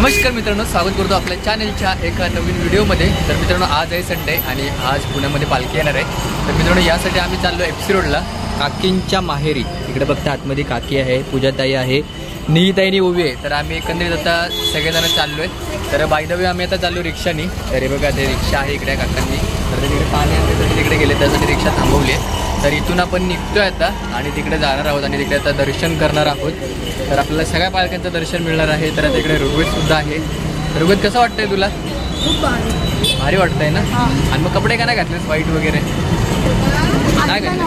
नमस्कार मित्रांनो, स्वागत करतो आपल्या चॅनलच्या एका नवीन व्हिडिओमध्ये। तर मित्रांनो, आज आहे संडे आणि आज पुण्यामध्ये पालखी येणार आहे। तर मित्रांनो, यासाठी आम्ही चाललो FC रोडला काकींच्या माहेरी। इकडे बघता आतमध्ये काकी आहे, पूजाताई आहे, निहिताईनी उभी आहे। तर आम्ही एकंदरीत आता सगळेजण चाललोय। तर बाय द वे आम्ही आता चाललो रिक्षानी। तर हे बघा, ते रिक्षा आहे इकडे काकांनी। तर तिकडे पाणी आणण्यासाठी तिकडे गेले, त्यासाठी रिक्षा थांबवली आहे। तर इथून आपण निघतोय आता आणि तिकडे जाणार आहोत आणि तिकडे आता दर्शन करणार आहोत। तर आपल्याला सगळ्या पालख्यांचं दर्शन मिळणार आहे। तर आता इकडे ऋग्वेद सुद्धा आहे। ऋग्वेद, कसं वाटतंय तुला? खूप भारी वाटतंय ना? आणि मग कपडे का नाही घातलेस व्हाईट वगैरे? काय घातले?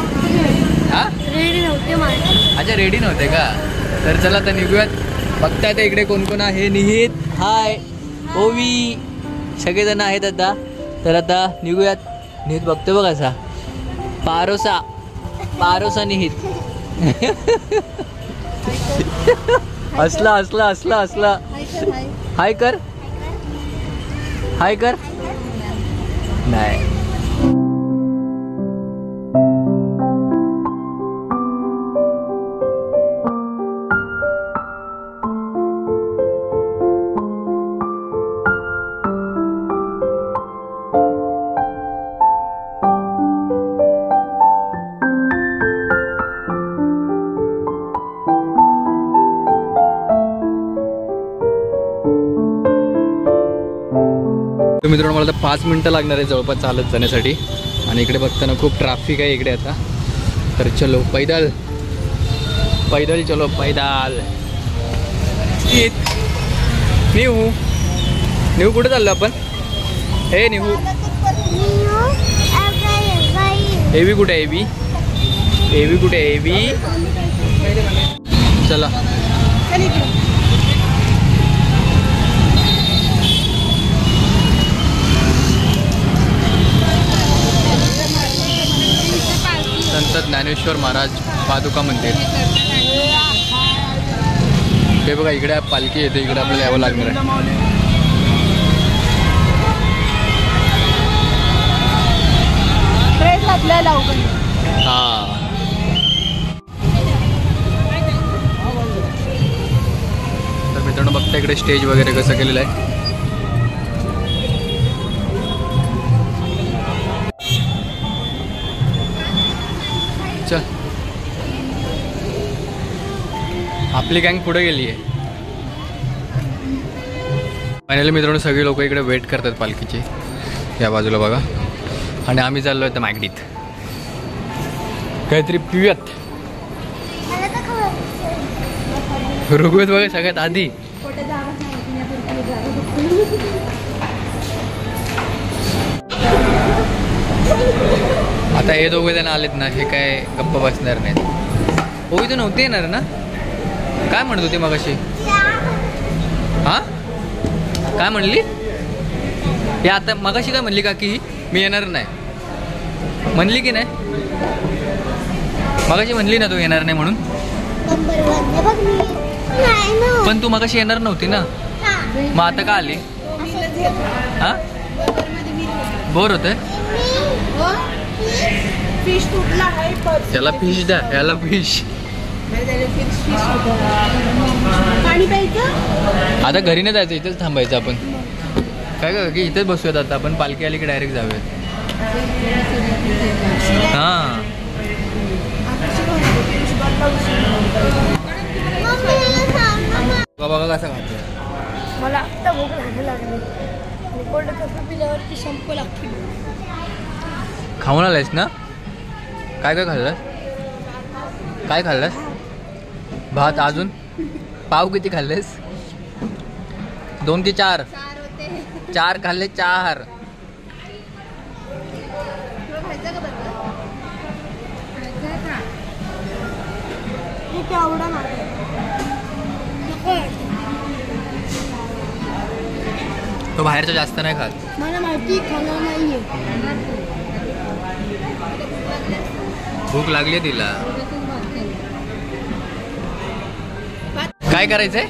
हां, रेडी नव्हते। अच्छा, रेडी नव्हते का? तर चला आता निघूयात। बघताय तर इकडे कोण कोण आहे। निहित हाय, ओवी, सगळेजण आहेत आता। तर आता निघूयात। निहित बघतोय बघ असा, पारोसा निहित असला हाय कर नाही। मित्रांनो, मला तर 5 मिनिटं लागणार आहे जवळपास चालत जाण्यासाठी। आणि इकडे बघताना खूप ट्रॅफिक आहे इकडे आता। तर चलो पैदल चलो पैदल। निहू कुठे चाललो आपण? हे निहू, एवी कुठे आहे? एवी कुठे आहे? एवी, चला संत ज्ञानेश्वर महाराज पादुका मंदिर। हे बघा, इकडे पालखी येते, इकडे आपल्याला यावं लागणार आहे। हां, तर मित्रांनो बघता इकडे स्टेज वगैरे कसं केलेलं आहे। चल, आपली गँग पुढे गेली आहे। फायनली मित्रांनो, सगळे लोक इकडे वेट करतात पालखीची, या बाजूला बघा। आणि आम्ही चाललो आहे मागडीत काहीतरी पिऊयात। ऋग्वेद बघा सगळ्यात आधी। आता हे दोघे जण आलेत ना, हे काय गप्पा बसणार नाहीत। ओवी तू नव्हती येणार ना? काय म्हणत होती मगाशी? हा, काय म्हणली? हे आता मगाशी काय म्हणली का की मी येणार नाही? म्हणली की नाही? मगाशी म्हणली ना तू येणार नाही म्हणून। पण तू मगाशी येणार नव्हती ना, मग आता का आली? हा, बोर होतंय? त्याला फिश द्या, याला फिश। आता घरी नाही जायचं, इथेच थांबायचं आपण। काय का की इथेच बसूयात आता आपण, पालखी आली की डायरेक्ट जाऊयात। हां, बघा कसं खातोय। मला आता भूक लागली। कोल्ड कॉफी पिल्यावरती संप लागते। खाऊन आलायस ना? काय खाल्लंस? भात, अजून पाव किती खाल्लेस? 2 की 4? 4 खाल्ले, 4। तो बाहेरचं जास्त नाही खात। मला माहिती, खाणार नाहीये। भूक लागली तिला। काय करायचंय?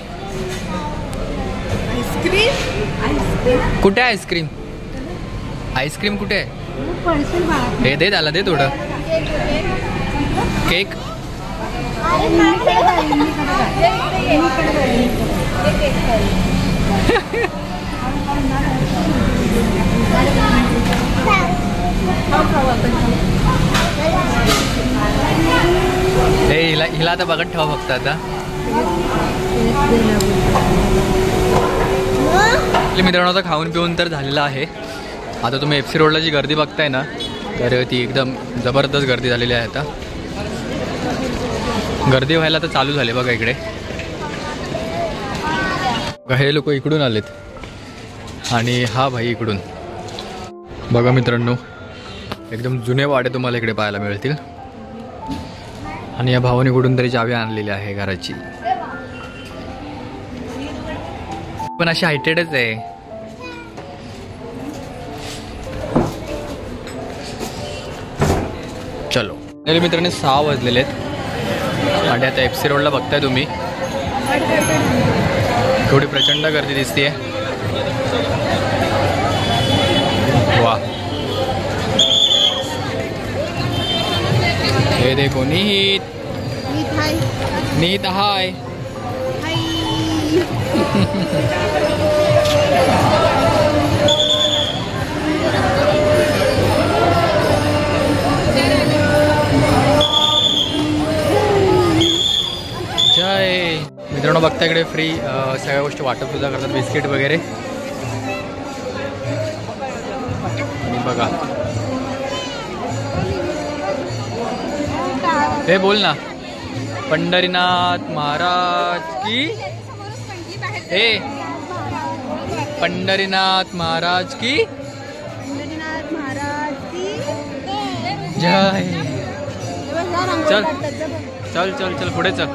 आईस्क्रीम कुठे आहे? आईस्क्रीम कुठे आहे? हे दे, त्याला दे थोडं। केक हे हिला आता बघत ठेवा फक्त आता. मित्रांनो आता खाऊन पिऊन तर झालेलं आहे. आता तुम्ही FC रोडला जी गर्दी बघताय ना तर ती एकदम जबरदस्त गर्दी झालेली आहे. आता गर्दी व्हायला तर चालू झाले बघा इकडे. हे लोक इकडून आलेत आणि हा भाई इकडून. बघा मित्रांनो एकदम जुने वाडे तुम्हाला इकडे पाहायला मिळतील. आणि या भावाने कुठून तरी चावी आणलेली आहे घराची. पण अशी हायटेडच आहे. चलो मित्रांनो 6 वाजलेले आहेत आणि आता FC रोडला बघताय तुम्ही थोडी प्रचंड गर्दी दिसते. वा हे देखो नीत हाय. जय. मित्रांनो बघता इकडे फ्री सगळ्या गोष्टी वाटप सुद्धा करतात, बिस्किट वगैरे. बघा हे बोल ना. पंढरीनाथ महाराज की. हे पंढरीनाथ महाराज की जय. चल चल चल चल पुढे चल.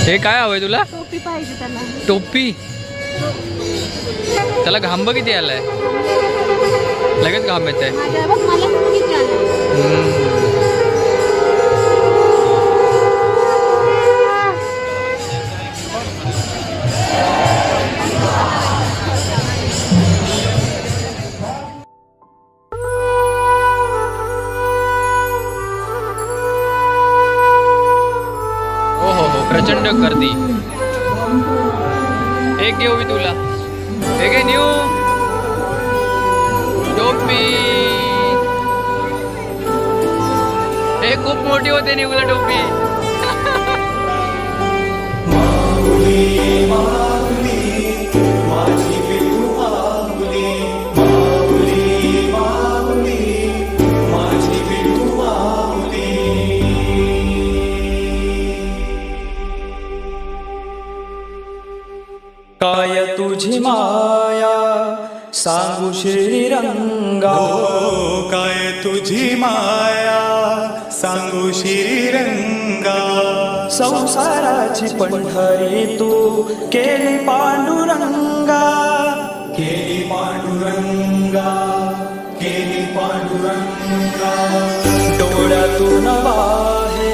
हे काय हवंय तुला? टोपी पाहिजे त्याला. टोपी? त्याला घांब किती आलाय? लगेच घांब येत आहे. प्रचंड गर्दी. एक घेऊ मी तुला. एक आहे न्यू टोपी. हे खूप मोठी होते न्यूला टोपी. काय तुझी माया सांगू श्रीरंगा. काय तुझी माया सांगू श्रीरंगा. संसाराची पंढरी तू केली पांडुरंगा. केली पांडुरंगा. केली पांडुरंगा. डोळ्यातून वाहे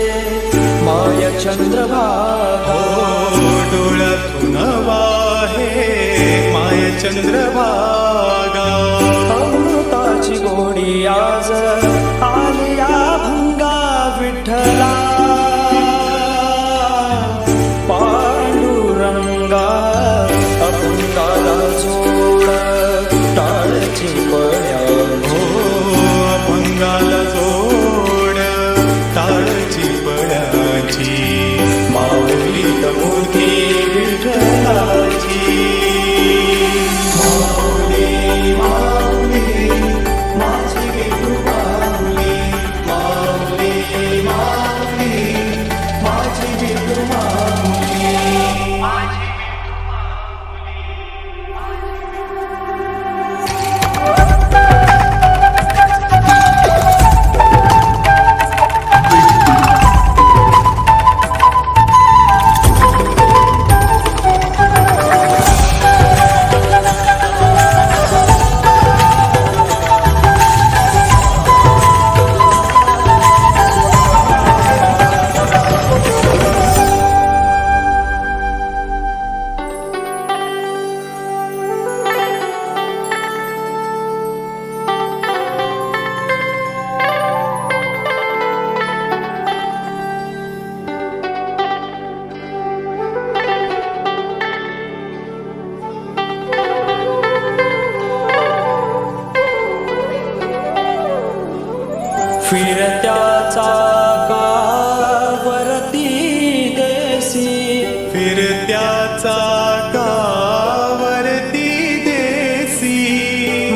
माय चंद्रभागा. डोळ्यातून वाहे माय चंद्रभागा. अमृताची गोडी आज आलिया भंगा. विठ्ठला पांडुरंगा. फिरत्या चाकावरती देसी फिरत्या चाकावरती देसी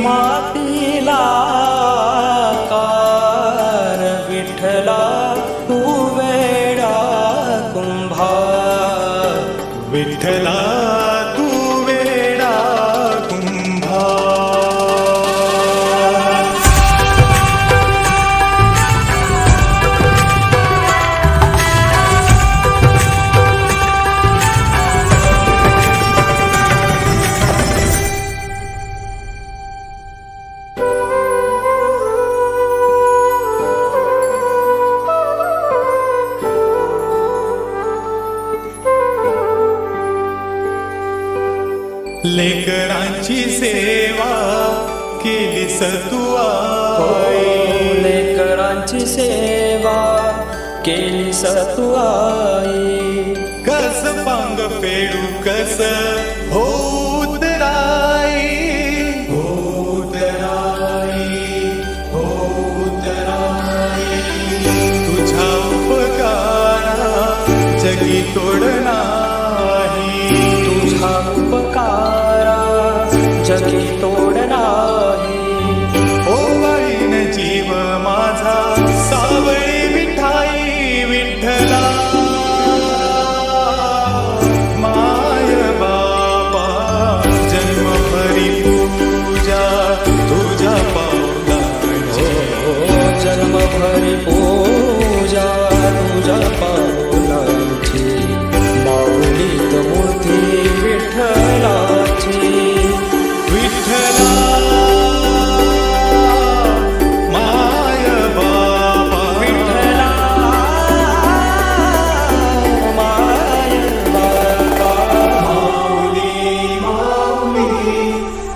मातीला कार विठ्ठला तू वेडा कुंभार विठ्ठला तू वेडा कुंभार. लेकरांची सेवा केलीस तू आई. लेकरांची सेवा केली तू आई. कस पांग फेडू कस हो उतराई. हो उतराई, हो उतराई. तुझ्या उपकारा जगी तोड नाही. तुझा उपकारा जगी तोड नाही. ओवाळीन जीव माझा सावळी विठाई. विठ्ठला माय बापा जन्मभरी पूजा तुझ्या पावलांची. जन्मभरी पूजा तुझ्या पावलांची. माऊलीत मूर्ती विठ्ठलाची. विठ्ठला माय बाबा. विठ्ठला माय बाबा. माऊली माऊली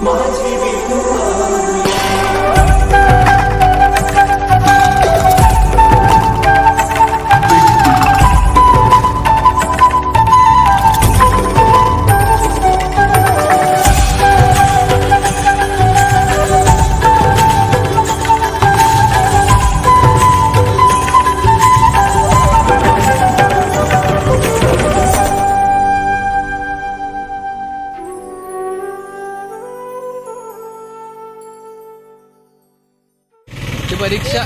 माझी विठ्ठला. ची परीक्षा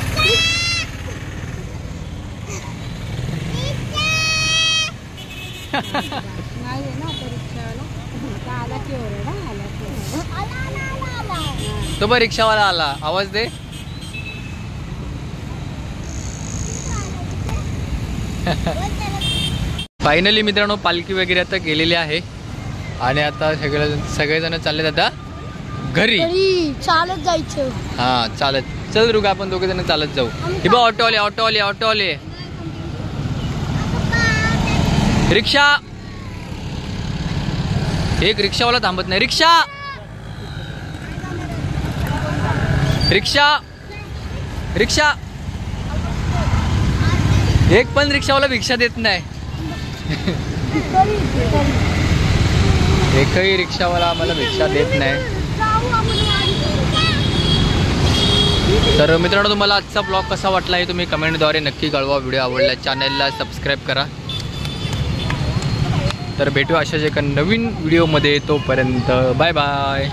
नाही ना परीक्षाला आला की ओरडा आला तो परीक्षावाला आला. आवाज दे. फायनली मित्रांनो पालखी वगैरे आता गेलेली आहे आणि आता सगळेजण चाललेत आता घरी. तरी चालत जायचं. हा चालत. चल रुगा आपण दोघे जण चालत जाऊ. हे बघ ऑटो आले ऑटो आले ऑटो आले. रिक्षा. एक रिक्षावाला थांबत नाही. रिक्षा रिक्षा रिक्षा. एक पण रिक्षावाला भिक्षा देत नाही. एकही रिक्षावाला आम्हाला भिक्षा देत नाही. तर मित्रांनो तुम्हाला आजचा ब्लॉग कसा वाटला हे तुम्ही कमेंटद्वारे नक्की कळवा. व्हिडिओ आवडला चॅनलला सबस्क्राईब करा. तर भेटू अशाच एका नवीन व्हिडिओमध्ये. तोपर्यंत बाय बाय.